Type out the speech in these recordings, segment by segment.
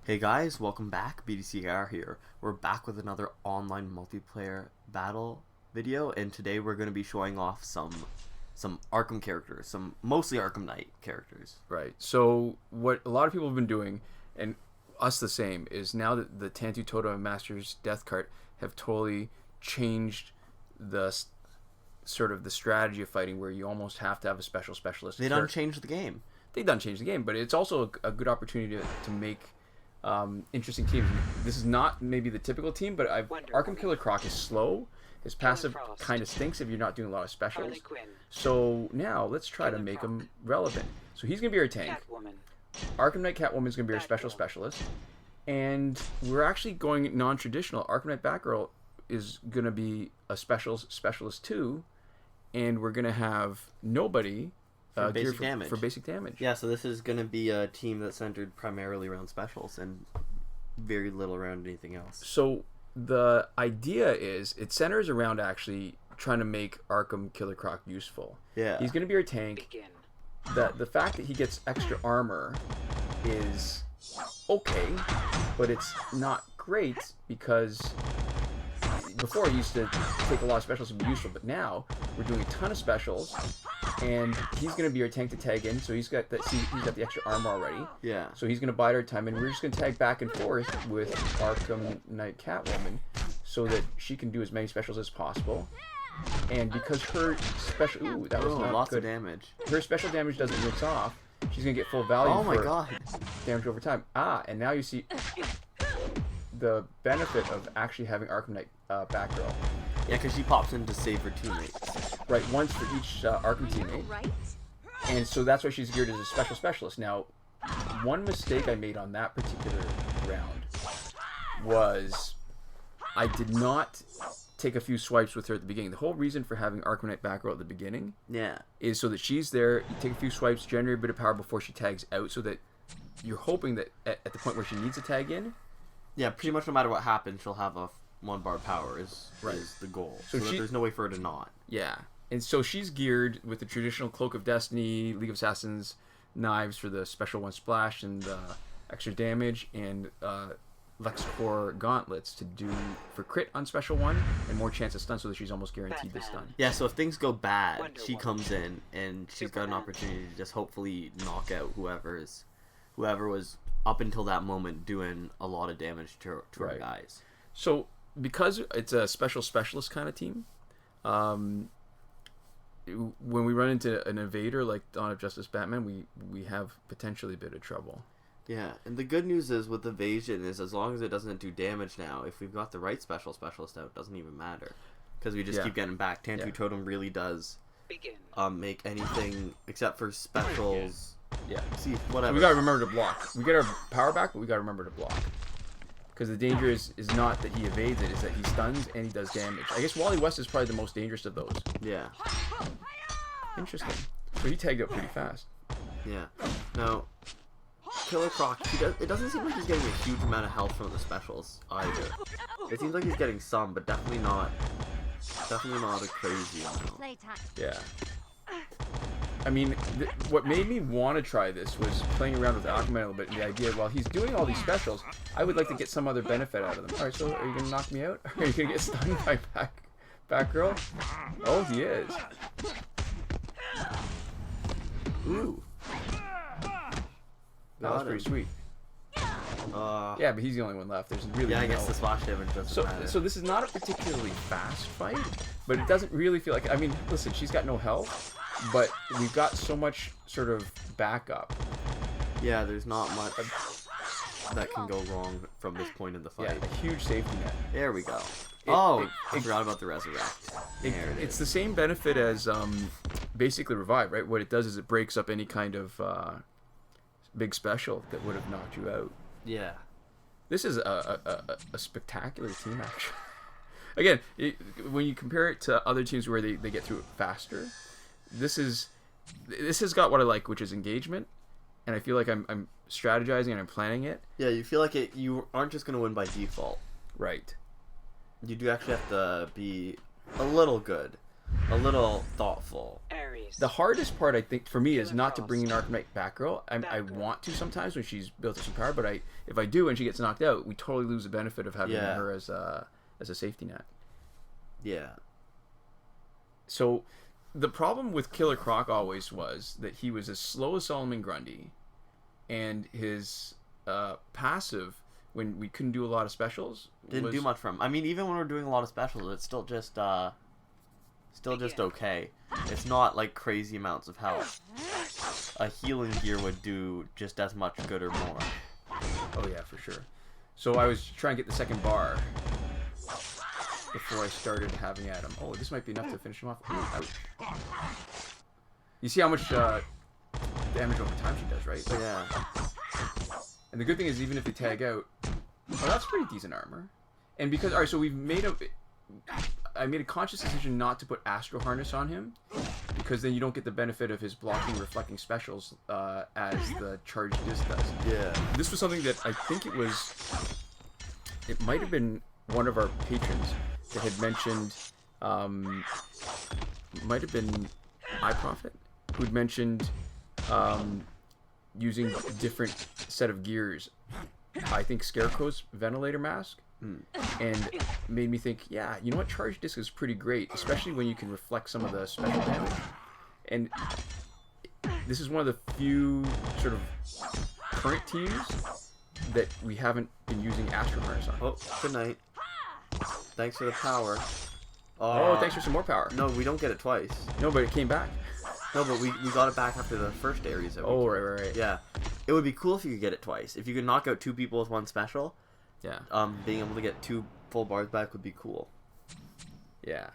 Hey guys, welcome back. BDCR here. We're back with another online multiplayer battle video, and today we're going to be showing off some Arkham characters, some mostly Arkham Knight characters. Right. So what a lot of people have been doing, and us the same, is now that the Tantu Totem and Master's Death Cart have totally changed the sort of the strategy of fighting, where you almost have to have a specialist. They done changed the game. They done changed the game, but it's also a good opportunity to make interesting teams. This is not maybe the typical team, but Arkham Killer Croc is slow. His passive kind of stinks if you're not doing a lot of specials. So now let's try to make him relevant. So he's going to be our tank. Arkham Knight Catwoman is going to be our specialist. And we're actually going non-traditional. Arkham Knight Batgirl is going to be a specialist too. And we're going to have nobody for basic damage. Yeah, so this is going to be a team that's centered primarily around specials and very little around anything else. So the idea is it centers around actually trying to make Arkham Killer Croc useful. Yeah. He's going to be our tank. The fact that he gets extra armor is okay, but it's not great because before he used to take a lot of specials and be useful, but now we're doing a ton of specials, and he's going to be our tank to tag in, so he's got the extra armor already. Yeah. So he's going to bide our time, and we're just going to tag back and forth with Arkham Knight Catwoman so that she can do as many specials as possible. And because her special... Ooh, that was not lots good. Of damage. Her special damage doesn't rinse off. She's going to get full value for damage over time. Ah, and now you see the benefit of actually having Arkham Knight Batgirl. Yeah, because she pops in to save her teammates. Right, once for each Arkham teammate. And so that's why she's geared as a specialist. Now, one mistake I made on that particular round was I did not take a few swipes with her at the beginning. The whole reason for having Arkham Knight Batgirl at the beginning is so that she's there, you take a few swipes, generate a bit of power before she tags out, so that you're hoping that at the point where she needs to tag in, yeah, pretty much no matter what happens, she'll have a 1 bar power is the goal. So that there's no way for her to not. Yeah. And so she's geared with the traditional Cloak of Destiny, League of Assassins knives for the special 1 splash and extra damage, and LexCorp gauntlets to do for crit on special 1 and more chance of stun, so that she's almost guaranteed to stun. Yeah, so if things go bad, she comes in and she's got an opportunity to just hopefully knock out whoever was up until that moment doing a lot of damage to our guys. So because it's a specialist kind of team, when we run into an invader like Dawn of Justice Batman, we have potentially a bit of trouble. Yeah, and the good news is with evasion is as long as it doesn't do damage now, if we've got the right specialist out, it doesn't even matter. Because we just keep getting back. Tantu Totem really does make anything except for specials. Yeah. See, whatever. So we gotta remember to block. We get our power back, but we gotta remember to block. Because the danger is not that he evades it, is that he stuns and he does damage. I guess Wally West is probably the most dangerous of those. Yeah. Interesting. So he tagged up pretty fast. Yeah. Now, Killer Croc, it doesn't seem like he's getting a huge amount of health from the specials either. It seems like he's getting some, but definitely not a crazy amount. Yeah. I mean, what made me want to try this was playing around with Aquaman a little bit, and the idea, while he's doing all these specials, I would like to get some other benefit out of them. Alright, so are you going to knock me out? Are you going to get stunned by Batgirl? Oh, he is. Ooh. That was pretty sweet. Yeah, but he's the only one left. There's really I guess the splash damage doesn't matter. So this is not a particularly fast fight, but it doesn't really feel like... I mean, listen, she's got no health, but we've got so much sort of backup. Yeah, there's not much that can go wrong from this point in the fight. Yeah, a huge safety net. There we go. I forgot about the resurrect. It's the same benefit as basically revive, right? What it does is it breaks up any kind of big special that would have knocked you out. Yeah. This is a spectacular team, actually. Again, when you compare it to other teams where they get through it faster, this has got what I like, which is engagement, and I feel like I'm strategizing and I'm planning it. Yeah, you feel like you aren't just going to win by default. Right. You do actually have to be a little good, a little thoughtful. The hardest part, I think, for me is not to bring in Arkham Knight Batgirl. I want to sometimes when she's built up some power, but if I do and she gets knocked out, we totally lose the benefit of having her as a safety net. Yeah. So the problem with Killer Croc always was that he was as slow as Solomon Grundy, and his passive, when we couldn't do a lot of specials, didn't do much for him. I mean, even when we're doing a lot of specials, it's still just okay. It's not like crazy amounts of health. A healing gear would do just as much good or more. Oh yeah, for sure. So I was trying to get the second bar before I started having at him. Oh, this might be enough to finish him off. Ooh, ouch. You see how much damage over time she does, right? Yeah. And the good thing is, even if they tag out, oh, that's pretty decent armor. And because, alright, so I made a conscious decision not to put Astro Harness on him, because then you don't get the benefit of his blocking, reflecting specials as the charged disc does. Yeah. This was something that I think it might have been one of our patrons that had mentioned, might have been iProfit, who'd mentioned using a different set of gears. I think Scarecrow's ventilator mask. And made me think, yeah, you know what, charge disc is pretty great, especially when you can reflect some of the special damage. And this is one of the few sort of current teams that we haven't been using Astro Harness on. Oh, good night. Thanks for the power. Oh, thanks for some more power. No, we don't get it twice. No, but it came back. No, but we got it back after the first Ares. Oh, right. Yeah. It would be cool if you could get it twice. If you could knock out 2 people with 1 special. Yeah. Being able to get 2 full bars back would be cool. Yeah.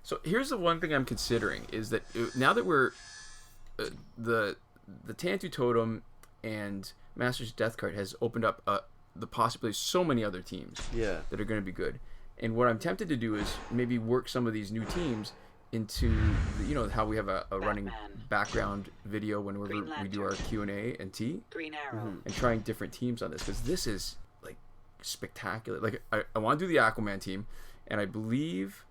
So here's the one thing I'm considering is that now that we're the Tantu Totem and Master's Death Card has opened up the possibility of so many other teams that are going to be good. And what I'm tempted to do is maybe work some of these new teams into how we have a running background video whenever we do our Q&A and T, and trying different teams on this, because this is spectacular. Like I want to do the Aquaman team, and I believe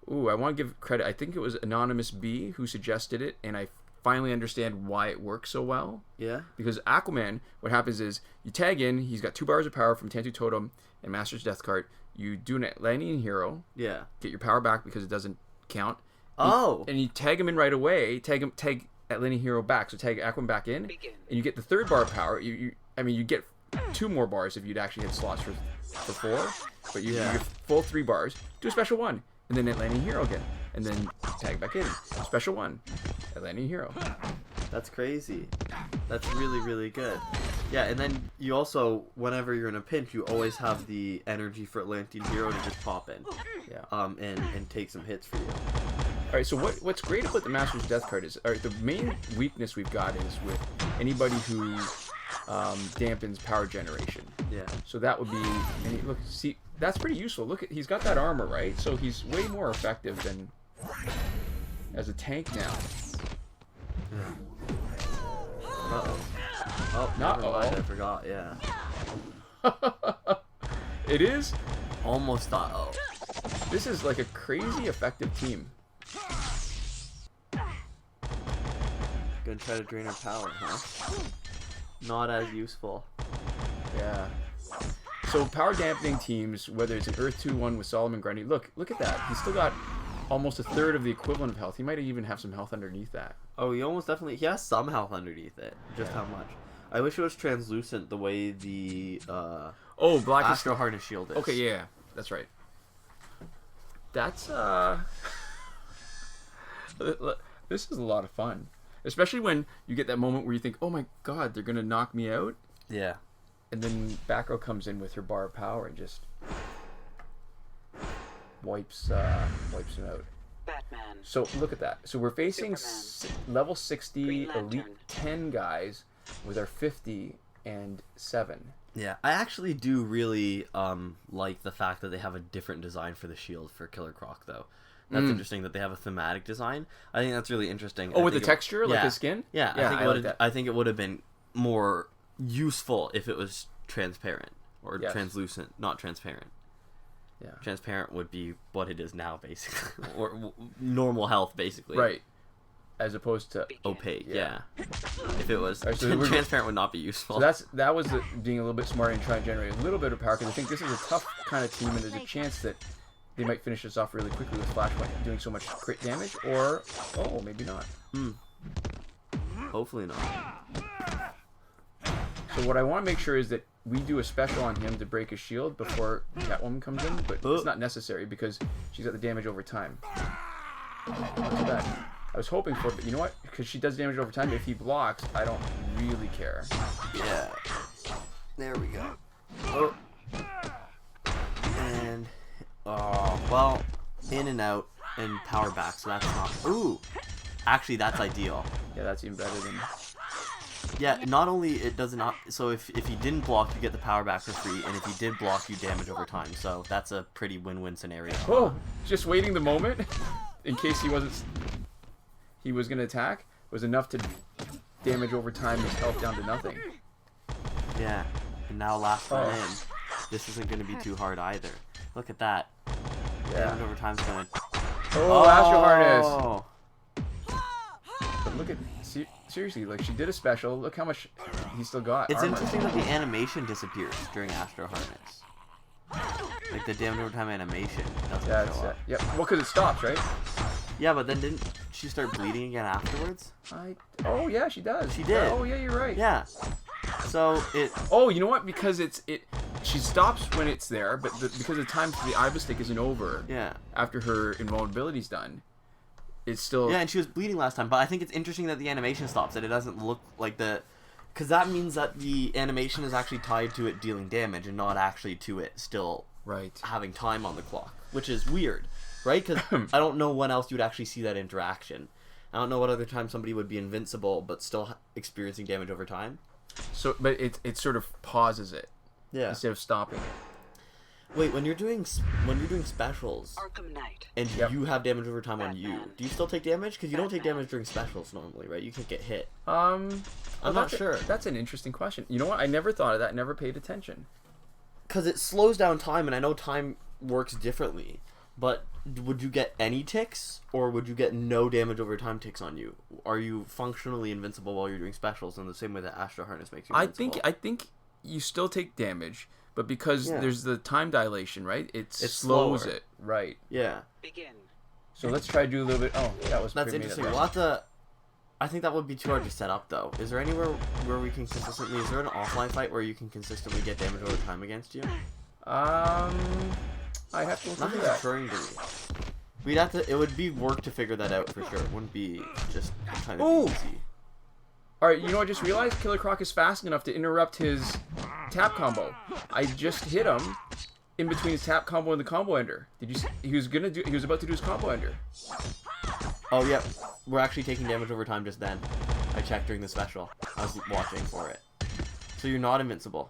I want to give credit, I think it was Anonymous B who suggested it, and I finally understand why it works so well. Yeah. Because Aquaman, what happens is you tag in, he's got 2 bars of power from Tantu Totem and Master's Death Card. You do an Atlantean hero. Yeah. Get your power back because it doesn't count. Oh. And you tag him in right away. Tag Atlantean hero back. So tag Aquaman back in, and you get the 3rd bar of power. You get 2 more bars if you'd actually hit slots for 4, but you get full 3 bars. Do a special 1, and then Atlantean hero again, and then tag back in. Special 1, Atlantean hero. That's crazy. That's really, really good. Yeah, and then you also, whenever you're in a pinch, you always have the energy for Atlantean hero to just pop in. Yeah. And take some hits for you. All right. So what's great about the Master's Death Card is, all right, the main weakness we've got is with anybody who dampens power generation. Yeah. So that would be, and look, see, that's pretty useful. Look, he's got that armor, right? So he's way more effective than as a tank now. Uh-oh. Oh, never mind, I forgot, yeah. It is? Almost uh-oh. This is like a crazy effective team. Gonna try to drain our power, huh? Not as useful. Yeah. So power dampening teams, whether it's an Earth 2-1 with Solomon Grundy, look at that. He's still got almost a third of the equivalent of health. He might even have some health underneath that. Oh, he almost definitely, he has some health underneath it. Just how much? I wish it was translucent the way the Black Astro Harness shield is. Okay, yeah, that's right. That's this is a lot of fun, especially when you get that moment where you think, oh my god, they're gonna knock me out. Yeah. And then Batgirl comes in with her bar of power and just wipes him out. Batman. So look at that. So we're facing level 60 Elite 10 guys with our 50 and 7. Yeah, I actually do really like the fact that they have a different design for the shield for Killer Croc, though. That's interesting that they have a thematic design. I think that's really interesting. Oh, with the texture, like his skin? Yeah, I think it would have been more useful if it was transparent or translucent, not transparent. Yeah, transparent would be what it is now, basically, or normal health, basically. Right. as opposed to opaque. Yeah. If it was right, so transparent, would not be useful. So that was being a little bit smart and trying to generate a little bit of power, because I think this is a tough kind of team, and there's a chance that they might finish this off really quickly with Flashpoint doing so much crit damage, or maybe not. Hopefully not. So what I want to make sure is that we do a special on him to break his shield before Catwoman comes in, but it's not necessary because she's got the damage over time. Not too bad. I was hoping for it, but you know what? Because she does damage over time, if he blocks, I don't really care. Yeah. There we go. Oh. And, well, in and out and power back, so that's not... Ooh! Actually, that's ideal. Yeah, that's even better than... Yeah, not only it does not... So if he didn't block, you get the power back for free, and if he did block, you damage over time. So that's a pretty win-win scenario. Oh! Just waiting the moment, in case he was going to attack, was enough to damage over time his health down to nothing. Yeah, and now last one in. This isn't going to be too hard either. Look at that. Yeah. Damage over time's going to... Oh, Astro Harness! But look at... Seriously, like, she did a special. Look how much he still got. It's armor. interesting that the animation disappears during Astro Harness. Like, the damage over time animation doesn't show up. Yep. Well, because it stops, right? Yeah, but then didn't she start bleeding again afterwards? Oh, yeah, she does. She did. Oh, yeah, you're right. Yeah. So, it... Oh, you know what? Because she stops when it's there, but because the time for the Iva stick isn't over. Yeah. After her invulnerability's done. It's still... Yeah, and she was bleeding last time, but I think it's interesting that the animation stops, that it doesn't look like the... Because that means that the animation is actually tied to it dealing damage and not actually to it still having time on the clock, which is weird, right? Because I don't know when else you would actually see that interaction. I don't know what other time somebody would be invincible but still experiencing damage over time. So, but it sort of pauses it instead of stopping it. Wait, when you're doing specials, Arkham Knight. and you have damage over time on you, do you still take damage? Because you don't take damage during specials normally, right? You can't get hit. I'm not sure. That's an interesting question. You know what? I never thought of that. Never paid attention. Because it slows down time, and I know time works differently. But would you get any ticks, or would you get no damage over time ticks on you? Are you functionally invincible while you're doing specials in the same way that Astro Harness makes you invincible? I think you still take damage. But because there's the time dilation, right? It slows slower. it, right? Yeah. Begin. So let's try to do a little bit. Oh, that was. That's interesting. We'll have to. I think that would be too hard to set up, though. Is there anywhere where we can consistently? Is there an offline fight where you can consistently get damage over time against you? I have to look into Nothing's that. occurring to me. We'd have to. It would be work to figure that out for sure. It wouldn't be just kind of easy. All right, you know, I just realized Killer Croc is fast enough to interrupt his tap combo. I just hit him in between his tap combo and the combo ender. Did you see? He was about to do his combo ender. Oh yeah, we're actually taking damage over time just then. I checked during the special. I was watching for it. So you're not invincible.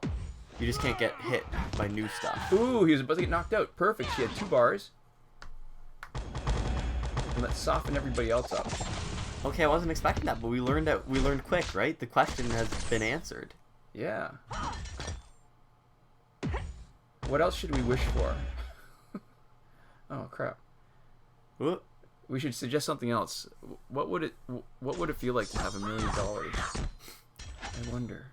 You just can't get hit by new stuff. Ooh, he was about to get knocked out. Perfect. She had 2 bars. And let's soften everybody else up. Okay, I wasn't expecting that, but we learned quick, right? The question has been answered. Yeah. What else should we wish for? Oh crap. Whoop. We should suggest something else. What would it feel like to have $1 million? I wonder.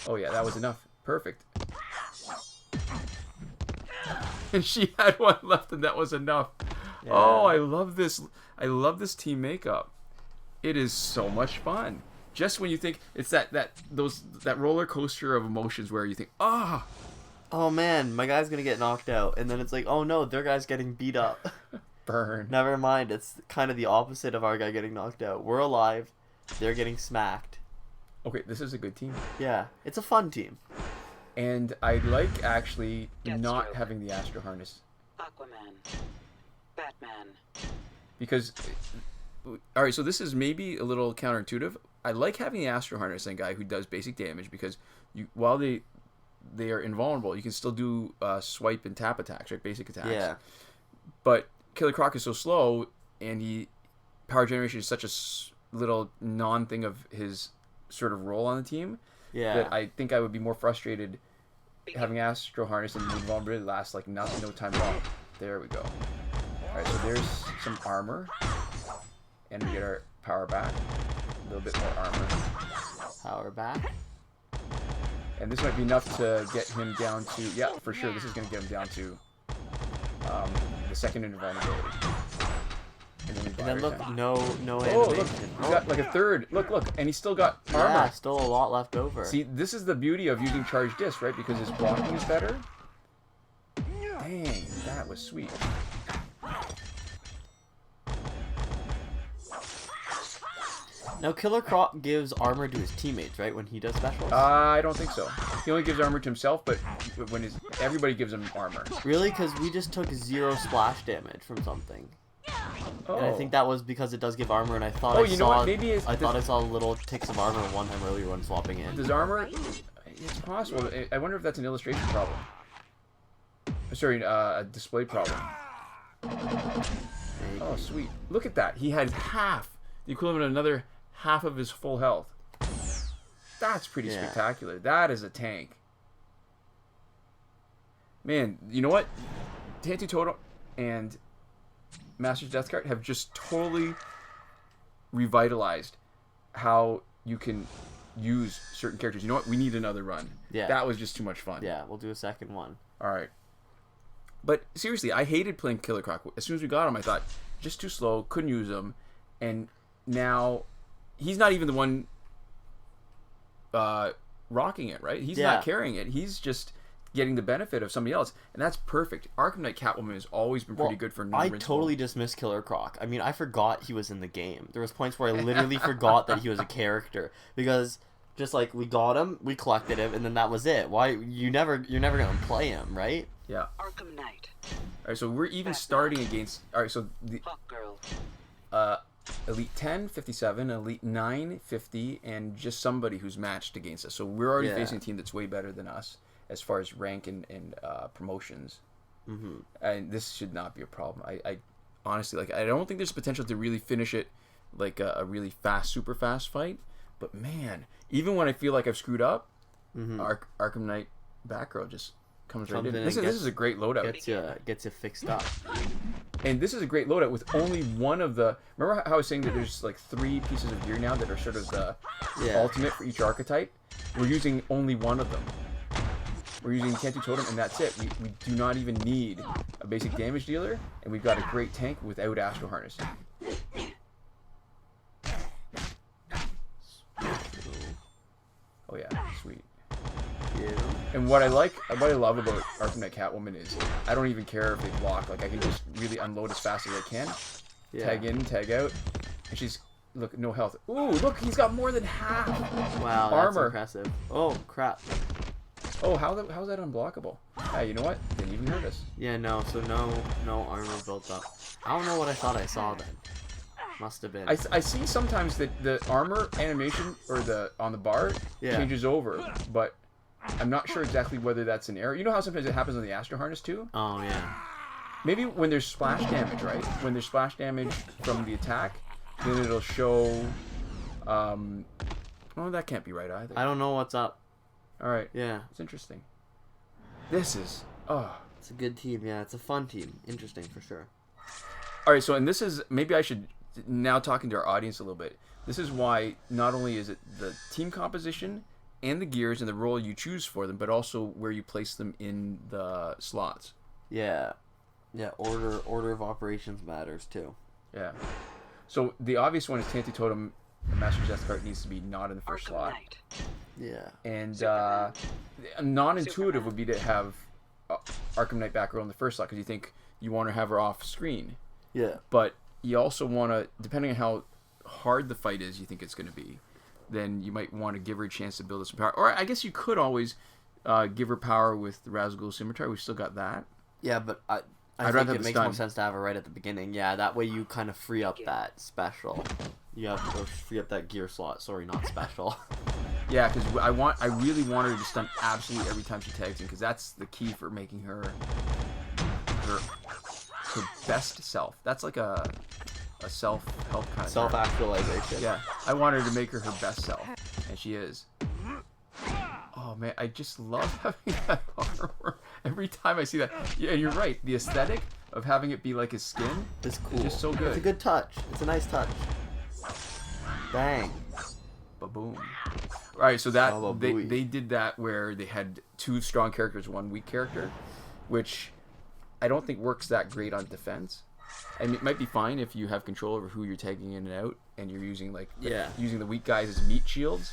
Oh yeah, that was enough. Perfect. And she had 1 left, and that was enough. Yeah. Oh, I love this. I love this team makeup. It is so much fun. Just when you think it's that roller coaster of emotions where you think, oh man, my guy's gonna get knocked out, and then it's like, oh no, their guy's getting beat up. Burn. Never mind. It's kind of the opposite of our guy getting knocked out. We're alive. They're getting smacked. Okay, this is a good team. Yeah, it's a fun team. And I like actually not having the Astro Harness. Aquaman. Batman. Because, alright, so this is maybe a little counterintuitive. I like having the Astro Harness and guy who does basic damage because while they are invulnerable, you can still do swipe and tap attacks, right? Basic attacks. Yeah. But Killer Croc is so slow, and power generation is such a little non-thing of his sort of role on the team. Yeah. That I think I would be more frustrated having Astro Harness and the invulnerability last like no time at all. There we go. Alright, so there's some armor. and we get our power back. A little bit more armor. Power back. And this might be enough to get him down to, yeah, for sure, this is going to get him down to the second invulnerability. And then look, no oh, animation. look, he's got like a third. Look, and he's still got armor. Yeah, still a lot left over. See, this is the beauty of using charged disc, right? Because his blocking is better. Dang, that was sweet. Now, Killer Croc gives armor to his teammates, right? When he does specials? I don't think so. He only gives armor to himself, but when everybody gives him armor. Really? Because we just took 0 splash damage from something. Oh. And I think that was because it does give armor, and I thought I thought I saw little ticks of armor one time earlier when swapping in. Does armor? It's possible. I wonder if that's an illustration problem. Sorry, a display problem. Oh, sweet. Look at that. He had half, the equivalent of another half of his full health. That's pretty spectacular. That is a tank. Man, you know what? Tantu Totem and Master's Death Card have just totally revitalized how you can use certain characters. You know what? We need another run. Yeah. That was just too much fun. Yeah, we'll do a second one. All right. But seriously, I hated playing Killer Croc. As soon as we got him, I thought, just too slow, couldn't use him. And now, he's not even the one rocking it, right? He's not carrying it. He's just getting the benefit of somebody else. And that's perfect. Arkham Knight Catwoman has always been pretty good for I totally dismissed Killer Croc. I mean, I forgot he was in the game. There was points where I literally forgot that he was a character. Because, just like, we got him, we collected him, and then that was it. Why? You're never going to play him, right? Yeah. Arkham Knight. Alright, so we're even starting against... Alright, so the... Hawk Girl. Elite 10, 57, Elite 9, 50, and just somebody who's matched against us. So we're already facing a team that's way better than us as far as rank and promotions. Mm-hmm. And this should not be a problem. I honestly, like, I don't think there's potential to really finish it like a really fast, super fast fight. But man, even when I feel like I've screwed up, Arkham Knight back row just comes right in. This is a great loadout. Gets you fixed up. And this is a great loadout with only one of the... Remember how I was saying that there's like 3 pieces of gear now that are sort of the ultimate for each archetype? We're using only one of them. We're using Tantu Totem, and that's it. We do not even need a basic damage dealer, and we've got a great tank without Astro Harness. Oh yeah, sweet. Yeah. And what I love about Arkham Knight Catwoman is I don't even care if they block. Like, I can just really unload as fast as I can. Yeah. Tag in, tag out. And she's, look, no health. Ooh, look, he's got more than half. Wow, armor. That's impressive. Oh, crap. Oh, how's that unblockable? Hey, you know what? Didn't even hurt us. Yeah, no, so no armor built up. I don't know what I thought I saw then. Must have been. I see sometimes that the armor animation or on the bar changes over, but I'm not sure exactly whether that's an error. You know how sometimes it happens on the Astro Harness too? Oh yeah. Maybe when there's splash damage, right? When there's splash damage from the attack, then it'll show. Oh, that can't be right either. I don't know what's up. All right. Yeah. It's interesting. This is It's a good team. Yeah, it's a fun team. Interesting for sure. All right. So, and this is maybe I should now talking to our audience a little bit. This is why not only is it the team composition and the gears and the role you choose for them, but also where you place them in the slots. Yeah. Yeah, order of operations matters too. Yeah. So the obvious one is Tantu Totem. The Master's Death card needs to be not in the first slot. Knight. Yeah. And non-intuitive would be to have Arkham Knight back row in the first slot because you think you want to have her off screen. Yeah. But you also want to, depending on how hard the fight is you think it's going to be, then you might want to give her a chance to build some power. Or I guess you could always give her power with the Razgul Scimitar. We've still got that. Yeah, but I think it makes more sense to have her right at the beginning. Yeah, that way you kind of free up that special. You have to free up that gear slot. Sorry, not special. Yeah, because I really want her to stun absolutely every time she tags in, because that's the key for making her best self. That's like a self-help kind of self-actualization. Yeah, I want her to make her best self, and she is. Oh man, I just love having that armor. Every time I see that, yeah, you're right. The aesthetic of having it be like his skin is cool. It's just so good. It's a good touch. It's a nice touch. Bang. Ba-boom. Alright, so that Oh, they did that where they had 2 strong characters, 1 weak character, which I don't think works that great on defense. I mean, it might be fine if you have control over who you're tagging in and out, and you're using using the weak guys as meat shields.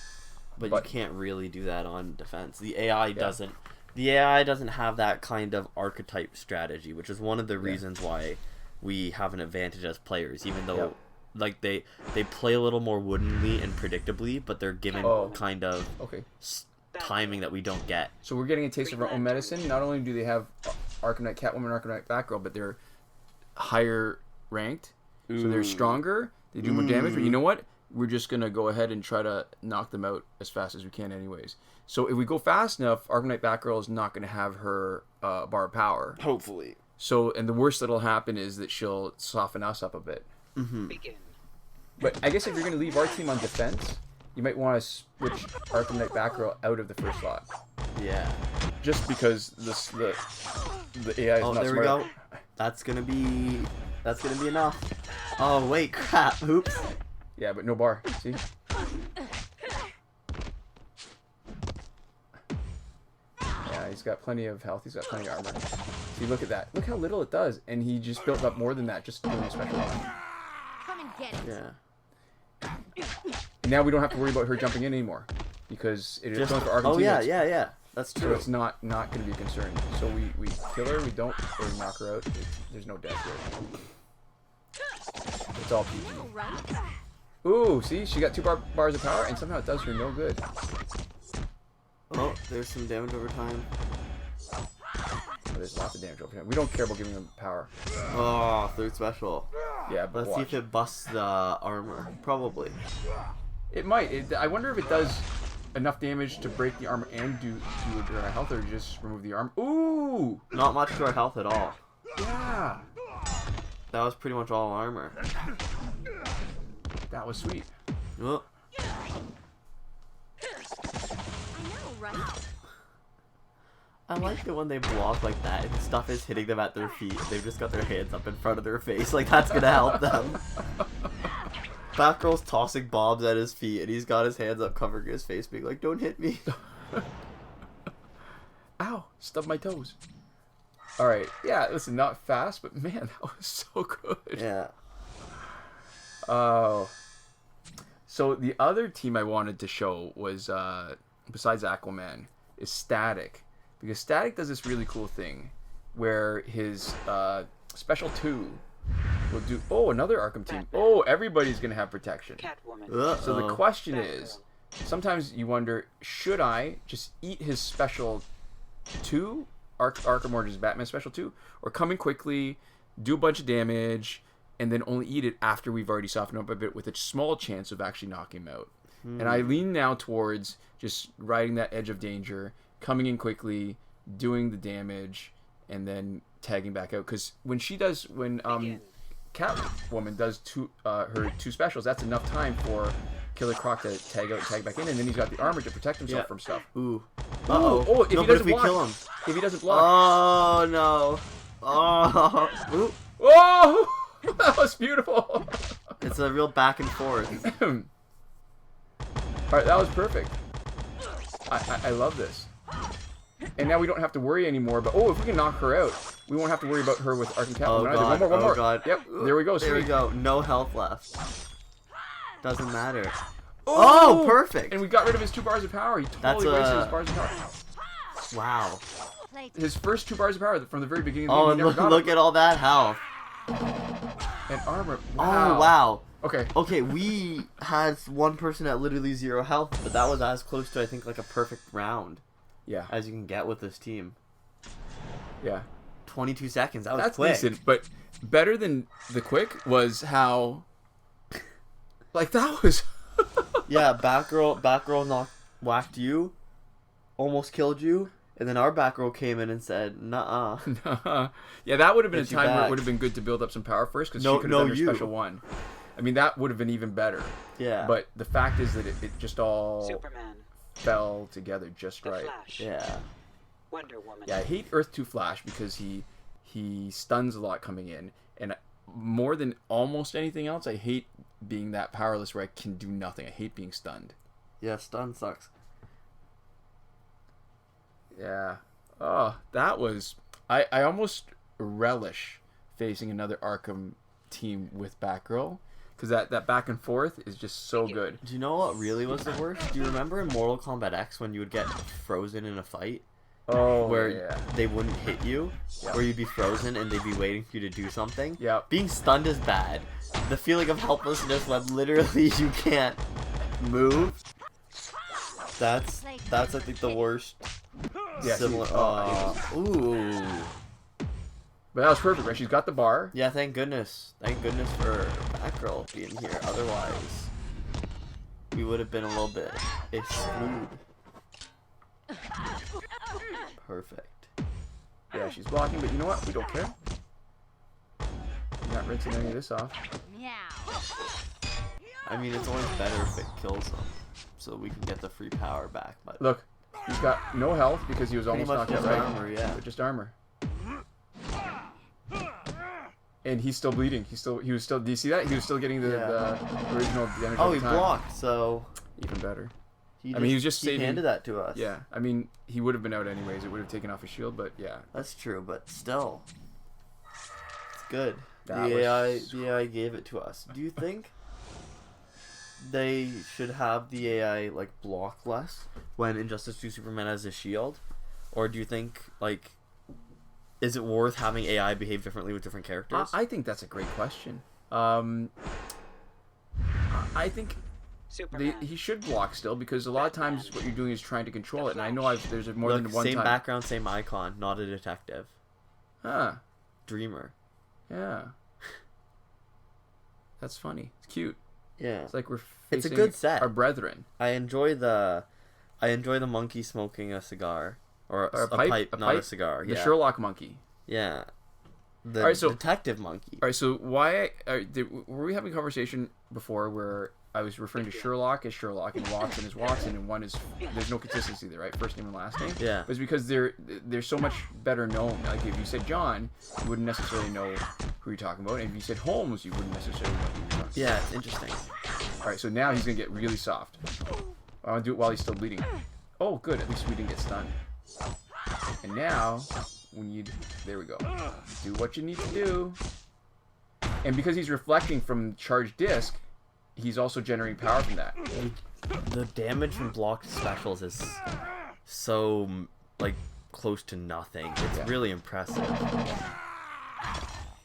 But you can't really do that on defense. The AI doesn't. The AI doesn't have that kind of archetype strategy, which is one of the reasons why we have an advantage as players, even though like they play a little more woodenly and predictably, but they're given kind of timing that we don't get. So we're getting a taste of our own medicine. Not only do they have Arkham Knight Catwoman, Arkham Knight Batgirl, but they're higher ranked, so they're stronger. They do more damage. But you know what? We're just gonna go ahead and try to knock them out as fast as we can, anyways. So if we go fast enough, Arkham Knight Batgirl is not gonna have her bar of power. Hopefully. So, and the worst that'll happen is that she'll soften us up a bit. Begin. But I guess if you're going to leave our team on defense, you might want to switch Arkham Knight Batgirl out of the first slot. Yeah. Just because the AI is not smart. There we go. That's gonna be enough. Oh wait, crap. Oops. Yeah, but no bar. See? Yeah, he's got plenty of health. He's got plenty of armor. See, look at that. Look how little it does. And he just built up more than that just doing a special one. Come and get it. Yeah. And now we don't have to worry about her jumping in anymore. Because it is going for Arkham teammates. yeah. That's true. So it's not going to be a concern. So we kill her, we don't, or we knock her out. There's no death here. It's all PG. Ooh, see? She got 2 bars of power, and somehow it does her no good. Oh, there's some damage over time. Oh, there's lots of damage over time. We don't care about giving them power. Oh, 3rd special. Yeah, but Let's see if it busts the armor. Probably. It might. I wonder if it does enough damage to break the armor and do our health, or just remove the armor. Ooh! Not much to our health at all. Yeah! That was pretty much all armor. That was sweet. Oh. I know, right? I like it when they block like that and stuff is hitting them at their feet. They've just got their hands up in front of their face. Like, that's gonna help them. Batgirl's tossing bombs at his feet and he's got his hands up covering his face being like, don't hit me. Ow! Stubbed my toes. Alright, yeah, listen, not fast, but man, that was so good. Yeah. Oh. So the other team I wanted to show was, besides Aquaman, is Static. Because Static does this really cool thing where his special 2 will do... Oh, another Arkham team. Oh, everybody's going to have protection. Catwoman. So the question is, sometimes you wonder, should I just eat his special 2, Arkham Origins Batman special 2, or come in quickly, do a bunch of damage, and then only eat it after we've already softened up a bit with a small chance of actually knocking him out. And I lean now towards just riding that edge of danger, coming in quickly, doing the damage, and then tagging back out. Because when Catwoman does her 2 specials, that's enough time for Killer Croc to tag out and tag back in, and then he's got the armor to protect himself from stuff. Ooh. Uh-oh. Oh, if no, he but doesn't if we block, kill him. If he doesn't block. Oh, no. Oh. Ooh. Oh! That was beautiful. It's a real back and forth. Alright, that was perfect. I love this. And now we don't have to worry anymore, but if we can knock her out, we won't have to worry about her with Arkham Catwoman either. God. One more. God. Yep, there we go. There we Sweet. go. No health left. Doesn't matter. Oh, perfect. And we got rid of his 2 bars of power. He totally wasted his bars of power. Wow. His first 2 bars of power from the very beginning of the Oh, game. and look at all that health. And armor. Wow. Oh, wow. Okay, we had one person at literally 0 health, but that was as close to, I think, like a perfect round. Yeah. As you can get with this team. Yeah. 22 seconds. That was That's quick. decent, but better than the quick was how... Like, that was... Yeah, Batgirl whacked you, almost killed you, and then our Batgirl came in and said, "Nuh-uh." Yeah, that would have been a time where it would have been good to build up some power first, because she could have done her special 1. I mean, that would have been even better. Yeah. But the fact is that it just all Superman. fell together just right. Flash. Yeah. Wonder Woman. Yeah, I hate Earth 2 Flash because he stuns a lot coming in, and more than almost anything else, I hate being that powerless where I can do nothing. I hate being stunned. Yeah, stun sucks. Yeah. Oh, that was... I almost relish facing another Arkham team with Batgirl. Because that back and forth is just so good. Do you know what really was the worst? Do you remember in Mortal Kombat X when you would get frozen in a fight? Oh, where they wouldn't hit you, where you'd be frozen and they'd be waiting for you to do something. Yeah. Being stunned is bad. The feeling of helplessness when literally you can't move. That's I think the worst. Yeah, Similar. Ooh. But that was perfect, right? She's got the bar. Yeah, thank goodness. Thank goodness for Batgirl being here. Otherwise, we would have been a little bit screwed. Perfect. Yeah, she's blocking, but you know what? We don't care. I'm not rinsing any of this off. Meow. I mean, it's always better if it kills them, so we can get the free power back. But Look, he's got no health because he was pretty almost much knocked out, just right? armor, yeah. But just armor. And he's still bleeding. He was still. Do you see that? He was still getting the original damage. Oh, over he time. blocked, so Even better. he was just he saving. handed that to us. Yeah, I mean, he would have been out anyways. It would have taken off his shield, but yeah. That's true, but still, it's good. That The was- AI gave it to us. Do you think they should have the AI like block less when Injustice 2 Superman has a shield, or do you think like is it worth having AI behave differently with different characters? I think that's a great question. I think he should block still because a lot of times what you're doing is trying to control it, and I know there's more Look, than one same time. background, same icon, not a detective. Huh. Dreamer. Yeah. That's funny. It's cute. Yeah. It's like we're It's a facing good set. our brethren. I enjoy the monkey smoking a cigar or a pipe, not a cigar. The Yeah. Sherlock monkey. Yeah. The Alright, so- detective monkey. All right, so why were we having a conversation before where I was referring to Sherlock as Sherlock and Watson as Watson, and one is there's no consistency there, right? First name and last name. Yeah. But it's because they're so much better known. Like if you said John, you wouldn't necessarily know who you're talking about, and if you said Holmes, you wouldn't necessarily know who you're talking about. Yeah, it's interesting. All right, so now he's gonna get really soft. I want to do it while he's still bleeding. Oh, good. At least we didn't get stunned. And now we need. There we go. Do what you need to do. And because he's reflecting from charged disc, he's also generating power from that. The damage from blocked specials is so like close to nothing. It's really impressive.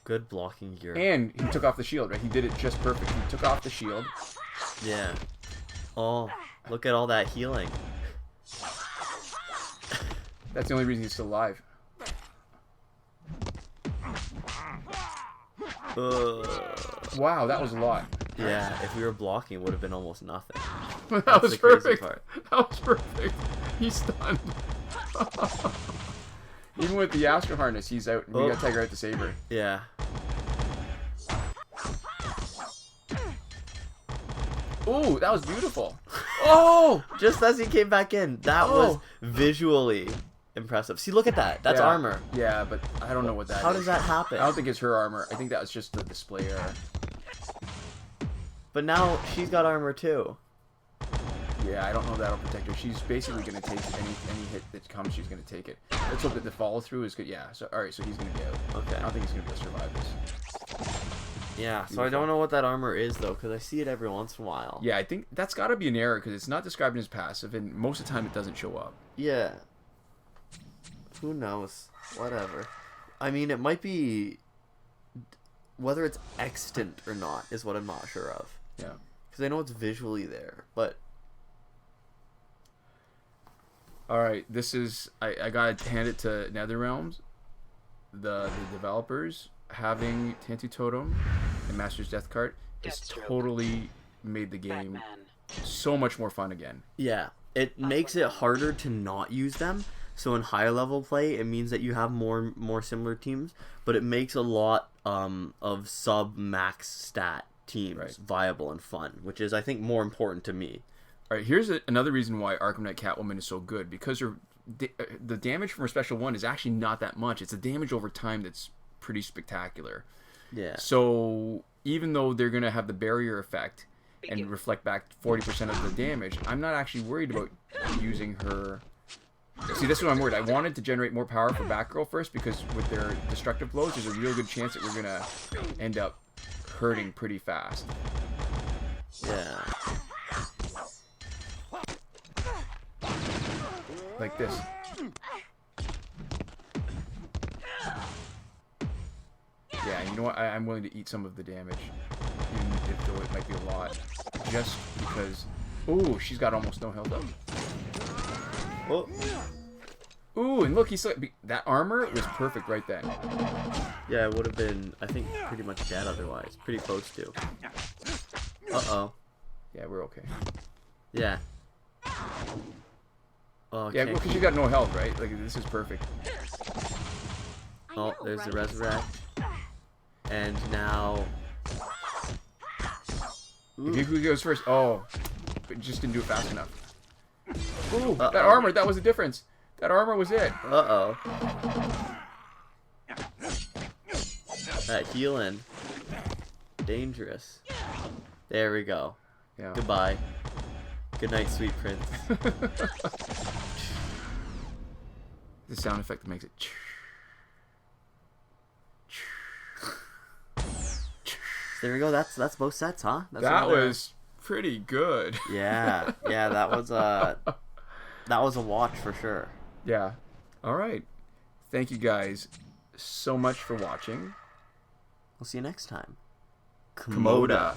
Good blocking gear. And he took off the shield, right? He did it just perfect. He took off the shield. Yeah. Oh, look at all that healing. That's the only reason he's still alive. Wow, that was a lot. Yeah, if we were blocking, it would have been almost nothing. That was the crazy perfect. part. That was perfect. He's stunned. Even with the Astro Harness, he's out. We got Tiger out to save her. Yeah. Ooh, that was beautiful. Oh! Just as he came back in, that was visually impressive. See, look at that. That's armor. Yeah, but I don't know what that is. How does that happen? I don't think it's her armor. I think that was just the display error. But now she's got armor too. Yeah, I don't know if that'll protect her. She's basically going to take any hit that comes, she's going to take it. Let's hope that the follow through is good. Yeah, so alright, so he's going to be out. Okay. I don't think he's going to be able to survive this. Yeah, so I don't know what that armor is though, because I see it every once in a while. Yeah, I think that's got to be an error because it's not described as passive, and most of the time it doesn't show up. Yeah. Who knows? Whatever. I mean, it might be... Whether it's extant or not is what I'm not sure of. Yeah. Because I know it's visually there, but... Alright, this is... I got to hand it to NetherRealms, the developers. Having Tantu Totem and Master's Death Cart has totally made the game so much more fun again. Yeah. It makes it harder to not use them. So in higher level play, it means that you have more similar teams, but it makes a lot of sub-max stat teams viable and fun, which is, I think, more important to me. All right, here's another reason why Arkham Knight Catwoman is so good, because the damage from her special one is actually not that much. It's the damage over time that's pretty spectacular. Yeah. So even though they're going to have the barrier effect and reflect back 40% of the damage, I'm not actually worried about using her. See, this is what I'm worried. I wanted to generate more power for Batgirl first because with their destructive blows, there's a real good chance that we're going to end up hurting pretty fast. Yeah. Like this. Yeah, you know what? I'm willing to eat some of the damage, even if though it might be a lot, just because. Ooh, she's got almost no health up. Oh. Ooh, and look, that armor was perfect right then. Yeah, it would have been, I think, pretty much dead otherwise. Pretty close to. Uh-oh. Yeah, we're okay. Yeah. Oh, yeah, because you got no health, right? Like, this is perfect. Oh, there's the resurrect. And now... If he goes first... Oh, but just didn't do it fast enough. Ooh, Uh-oh. that armor, that was the difference. That armor was it. Uh-oh. That healing. Dangerous. There we go. Yeah. Goodbye. Good night, sweet prince. The sound effect that makes it... There we go. That's both sets, huh? That was pretty good. Yeah, yeah. That was a watch for sure. Yeah. All right. Thank you guys so much for watching. We'll see you next time. Komoda.